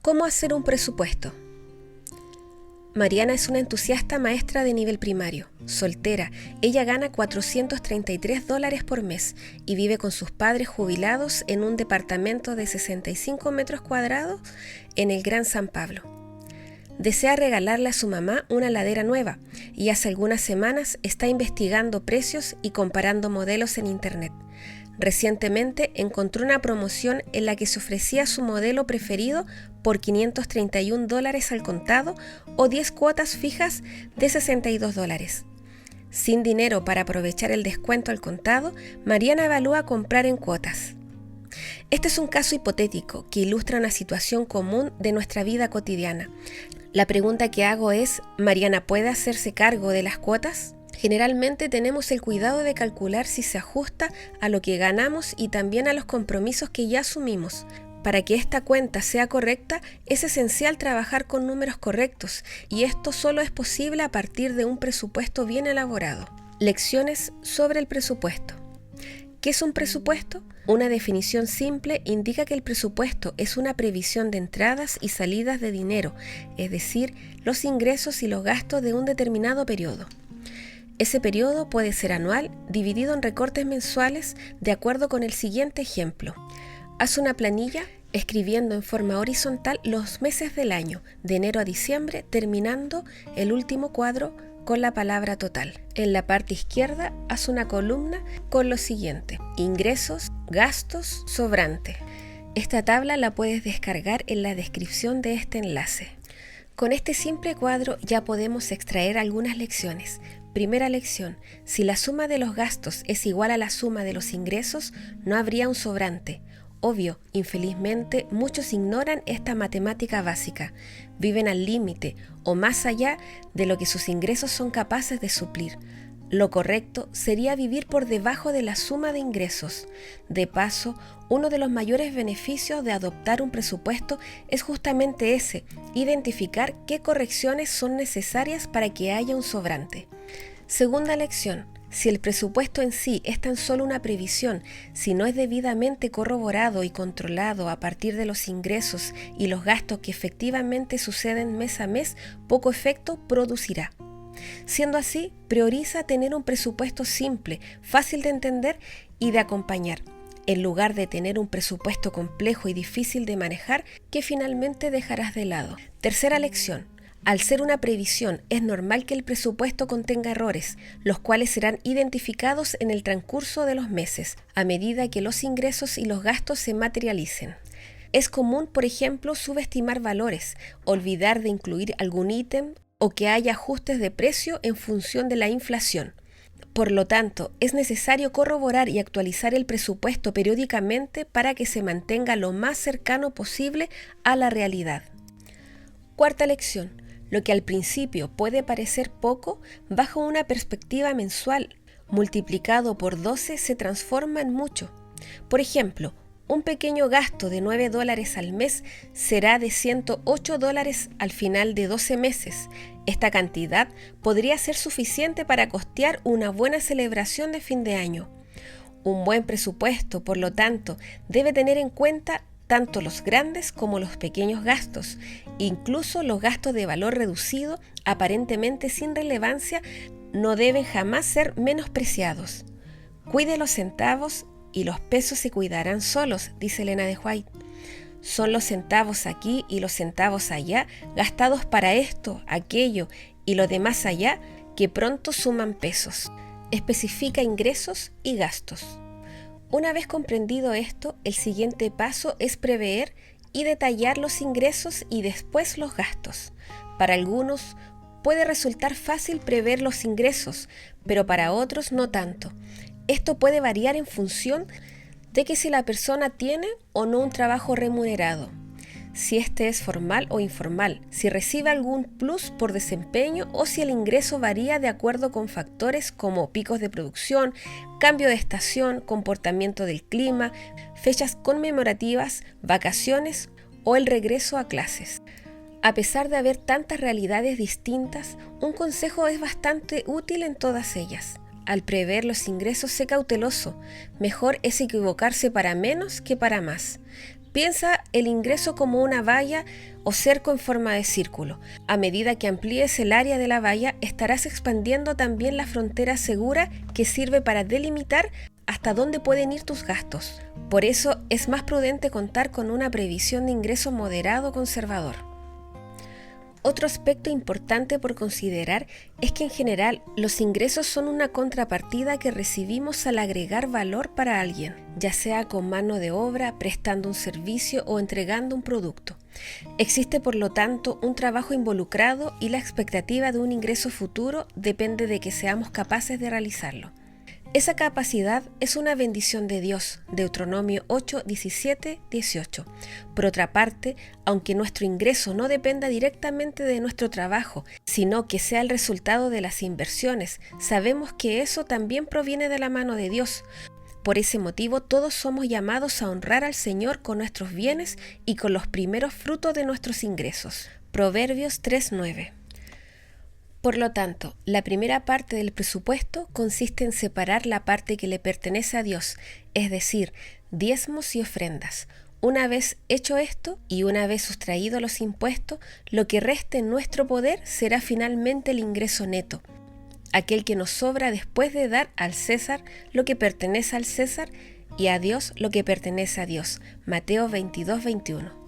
¿Cómo hacer un presupuesto? Mariana es una entusiasta maestra de nivel primario, soltera. Ella gana $433 por mes y vive con sus padres jubilados en un departamento de 65 metros cuadrados en el Gran San Pablo. Desea regalarle a su mamá una ladera nueva y hace algunas semanas está investigando precios y comparando modelos en internet. Recientemente encontró una promoción en la que se ofrecía su modelo preferido por $531 al contado o 10 cuotas fijas de $62. Sin dinero para aprovechar el descuento al contado, Mariana evalúa comprar en cuotas. Este es un caso hipotético que ilustra una situación común de nuestra vida cotidiana. La pregunta que hago es, ¿Mariana puede hacerse cargo de las cuotas? Generalmente tenemos el cuidado de calcular si se ajusta a lo que ganamos y también a los compromisos que ya asumimos. Para que esta cuenta sea correcta, es esencial trabajar con números correctos y esto solo es posible a partir de un presupuesto bien elaborado. Lecciones sobre el presupuesto. ¿Qué es un presupuesto? Una definición simple indica que el presupuesto es una previsión de entradas y salidas de dinero, es decir, los ingresos y los gastos de un determinado periodo. Ese periodo puede ser anual, dividido en recortes mensuales, de acuerdo con el siguiente ejemplo. Haz una planilla escribiendo en forma horizontal los meses del año, de enero a diciembre, terminando el último cuadro con la palabra total. En la parte izquierda, haz una columna con lo siguiente: ingresos, gastos, sobrante. Esta tabla la puedes descargar en la descripción de este enlace. Con este simple cuadro ya podemos extraer algunas lecciones. Primera lección: si la suma de los gastos es igual a la suma de los ingresos, no habría un sobrante. Obvio, infelizmente, muchos ignoran esta matemática básica. Viven al límite o más allá de lo que sus ingresos son capaces de suplir. Lo correcto sería vivir por debajo de la suma de ingresos. De paso, uno de los mayores beneficios de adoptar un presupuesto es justamente ese: identificar qué correcciones son necesarias para que haya un sobrante. Segunda lección: si el presupuesto en sí es tan solo una previsión, si no es debidamente corroborado y controlado a partir de los ingresos y los gastos que efectivamente suceden mes a mes, poco efecto producirá. Siendo así, prioriza tener un presupuesto simple, fácil de entender y de acompañar, en lugar de tener un presupuesto complejo y difícil de manejar que finalmente dejarás de lado. Tercera lección: al ser una previsión, es normal que el presupuesto contenga errores, los cuales serán identificados en el transcurso de los meses, a medida que los ingresos y los gastos se materialicen. Es común, por ejemplo, subestimar valores, olvidar de incluir algún ítem o que haya ajustes de precio en función de la inflación. Por lo tanto, es necesario corroborar y actualizar el presupuesto periódicamente para que se mantenga lo más cercano posible a la realidad. Cuarta lección: lo que al principio puede parecer poco, bajo una perspectiva mensual, multiplicado por 12 se transforma en mucho. Por ejemplo, un pequeño gasto de $9 al mes será de $108 al final de 12 meses. Esta cantidad podría ser suficiente para costear una buena celebración de fin de año. Un buen presupuesto, por lo tanto, debe tener en cuenta tanto los grandes como los pequeños gastos, incluso los gastos de valor reducido, aparentemente sin relevancia, no deben jamás ser menospreciados. Cuide los centavos y los pesos se cuidarán solos, dice Elena de White. Son los centavos aquí y los centavos allá, gastados para esto, aquello y lo demás allá, que pronto suman pesos. Especifica ingresos y gastos. Una vez comprendido esto, el siguiente paso es prever y detallar los ingresos y después los gastos. Para algunos puede resultar fácil prever los ingresos, pero para otros no tanto. Esto puede variar en función de que si la persona tiene o no un trabajo remunerado, si este es formal o informal, si recibe algún plus por desempeño o si el ingreso varía de acuerdo con factores como picos de producción, cambio de estación, comportamiento del clima, fechas conmemorativas, vacaciones o el regreso a clases. A pesar de haber tantas realidades distintas, un consejo es bastante útil en todas ellas. Al prever los ingresos, sé cauteloso. Mejor es equivocarse para menos que para más. Piensa el ingreso como una valla o cerco en forma de círculo. A medida que amplíes el área de la valla, estarás expandiendo también la frontera segura que sirve para delimitar hasta dónde pueden ir tus gastos. Por eso es más prudente contar con una previsión de ingreso moderado o conservador. Otro aspecto importante por considerar es que en general los ingresos son una contrapartida que recibimos al agregar valor para alguien, ya sea con mano de obra, prestando un servicio o entregando un producto. Existe por lo tanto un trabajo involucrado y la expectativa de un ingreso futuro depende de que seamos capaces de realizarlo. Esa capacidad es una bendición de Dios, Deuteronomio 8, 17, 18. Por otra parte, aunque nuestro ingreso no dependa directamente de nuestro trabajo, sino que sea el resultado de las inversiones, sabemos que eso también proviene de la mano de Dios. Por ese motivo, todos somos llamados a honrar al Señor con nuestros bienes y con los primeros frutos de nuestros ingresos. Proverbios 3, 9. Por lo tanto, la primera parte del presupuesto consiste en separar la parte que le pertenece a Dios, es decir, diezmos y ofrendas. Una vez hecho esto y una vez sustraídos los impuestos, lo que reste en nuestro poder será finalmente el ingreso neto, aquel que nos sobra después de dar al César lo que pertenece al César y a Dios lo que pertenece a Dios. Mateo 22, 21.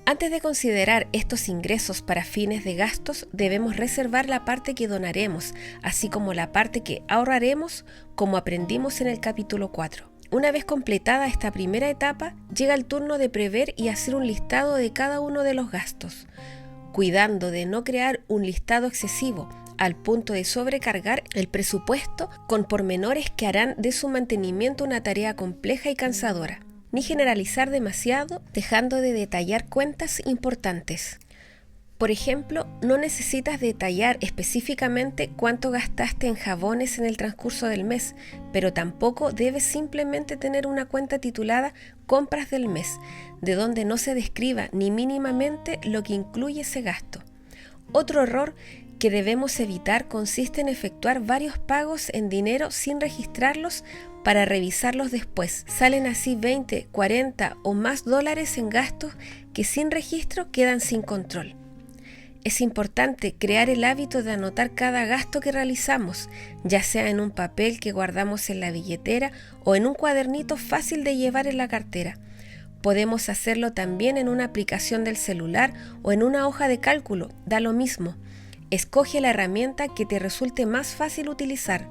Antes de considerar estos ingresos para fines de gastos, debemos reservar la parte que donaremos, así como la parte que ahorraremos, como aprendimos en el capítulo 4. Una vez completada esta primera etapa, llega el turno de prever y hacer un listado de cada uno de los gastos, cuidando de no crear un listado excesivo, al punto de sobrecargar el presupuesto con pormenores que harán de su mantenimiento una tarea compleja y cansadora, ni generalizar demasiado, dejando de detallar cuentas importantes. Por ejemplo, no necesitas detallar específicamente cuánto gastaste en jabones en el transcurso del mes, pero tampoco debes simplemente tener una cuenta titulada Compras del mes, de donde no se describa ni mínimamente lo que incluye ese gasto. Otro error que debemos evitar consiste en efectuar varios pagos en dinero sin registrarlos para revisarlos después. Salen así 20, 40 o más dólares en gastos que sin registro quedan sin control. Es importante crear el hábito de anotar cada gasto que realizamos, ya sea en un papel que guardamos en la billetera o en un cuadernito fácil de llevar en la cartera. Podemos hacerlo también en una aplicación del celular o en una hoja de cálculo, da lo mismo. Escoge la herramienta que te resulte más fácil utilizar.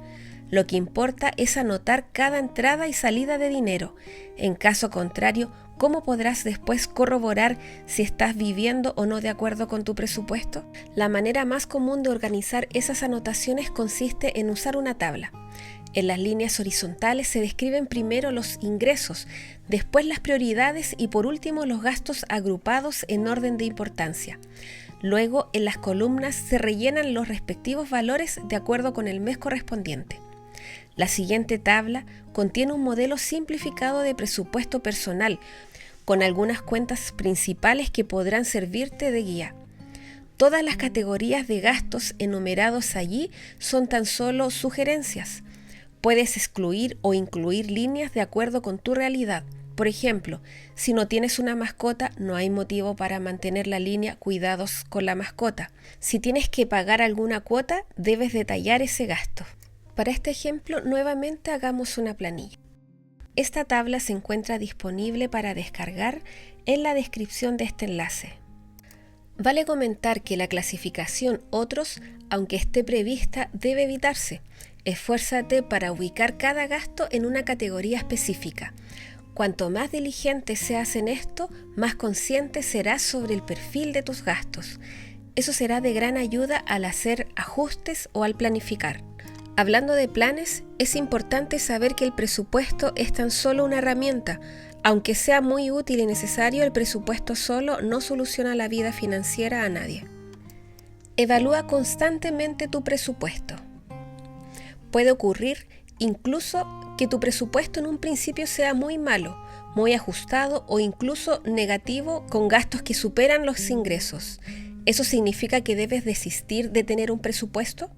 Lo que importa es anotar cada entrada y salida de dinero. En caso contrario, ¿cómo podrás después corroborar si estás viviendo o no de acuerdo con tu presupuesto? La manera más común de organizar esas anotaciones consiste en usar una tabla. En las líneas horizontales se describen primero los ingresos, después las prioridades y por último los gastos agrupados en orden de importancia. Luego, en las columnas se rellenan los respectivos valores de acuerdo con el mes correspondiente. La siguiente tabla contiene un modelo simplificado de presupuesto personal, con algunas cuentas principales que podrán servirte de guía. Todas las categorías de gastos enumerados allí son tan solo sugerencias. Puedes excluir o incluir líneas de acuerdo con tu realidad. Por ejemplo, si no tienes una mascota, no hay motivo para mantener la línea cuidados con la mascota. Si tienes que pagar alguna cuota, debes detallar ese gasto. Para este ejemplo, nuevamente hagamos una planilla. Esta tabla se encuentra disponible para descargar en la descripción de este enlace. Vale comentar que la clasificación Otros, aunque esté prevista, debe evitarse. Esfuérzate para ubicar cada gasto en una categoría específica. Cuanto más diligente seas en esto, más consciente serás sobre el perfil de tus gastos. Eso será de gran ayuda al hacer ajustes o al planificar. Hablando de planes, es importante saber que el presupuesto es tan solo una herramienta. Aunque sea muy útil y necesario, el presupuesto solo no soluciona la vida financiera a nadie. Evalúa constantemente tu presupuesto. Puede ocurrir incluso que tu presupuesto en un principio sea muy malo, muy ajustado o incluso negativo con gastos que superan los ingresos. ¿Eso significa que debes desistir de tener un presupuesto?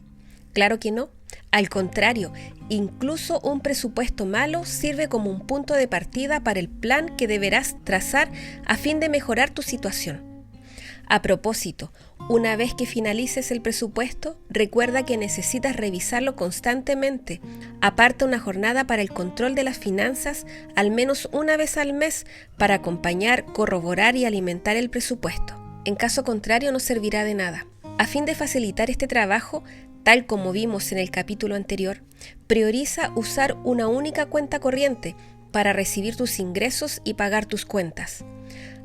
Claro que no. Al contrario, incluso un presupuesto malo sirve como un punto de partida para el plan que deberás trazar a fin de mejorar tu situación. A propósito, una vez que finalices el presupuesto, recuerda que necesitas revisarlo constantemente. Aparta una jornada para el control de las finanzas al menos una vez al mes para acompañar, corroborar y alimentar el presupuesto. En caso contrario, no servirá de nada. A fin de facilitar este trabajo, tal como vimos en el capítulo anterior, prioriza usar una única cuenta corriente para recibir tus ingresos y pagar tus cuentas.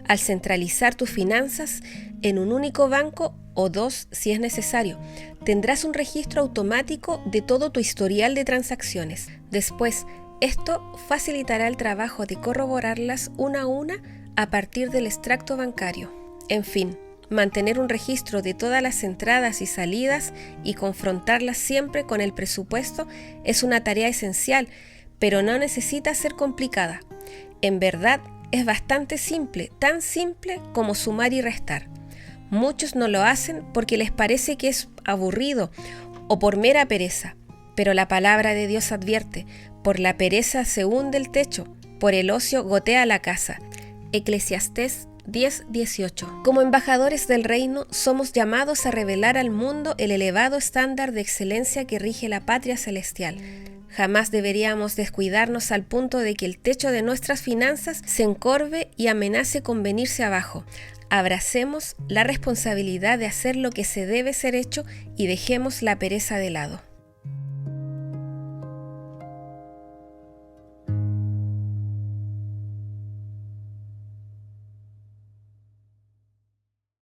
Al centralizar tus finanzas en un único banco o dos si es necesario, tendrás un registro automático de todo tu historial de transacciones. Después, esto facilitará el trabajo de corroborarlas una a una a partir del extracto bancario. En fin, mantener un registro de todas las entradas y salidas y confrontarlas siempre con el presupuesto es una tarea esencial, pero no necesita ser complicada. En verdad, es bastante simple, tan simple como sumar y restar. Muchos no lo hacen porque les parece que es aburrido o por mera pereza, pero la palabra de Dios advierte: por la pereza se hunde el techo, por el ocio gotea la casa. Eclesiastés 10:18. Como embajadores del reino, somos llamados a revelar al mundo el elevado estándar de excelencia que rige la patria celestial. Jamás deberíamos descuidarnos al punto de que el techo de nuestras finanzas se encorve y amenace con venirse abajo. Abracemos la responsabilidad de hacer lo que se debe ser hecho y dejemos la pereza de lado.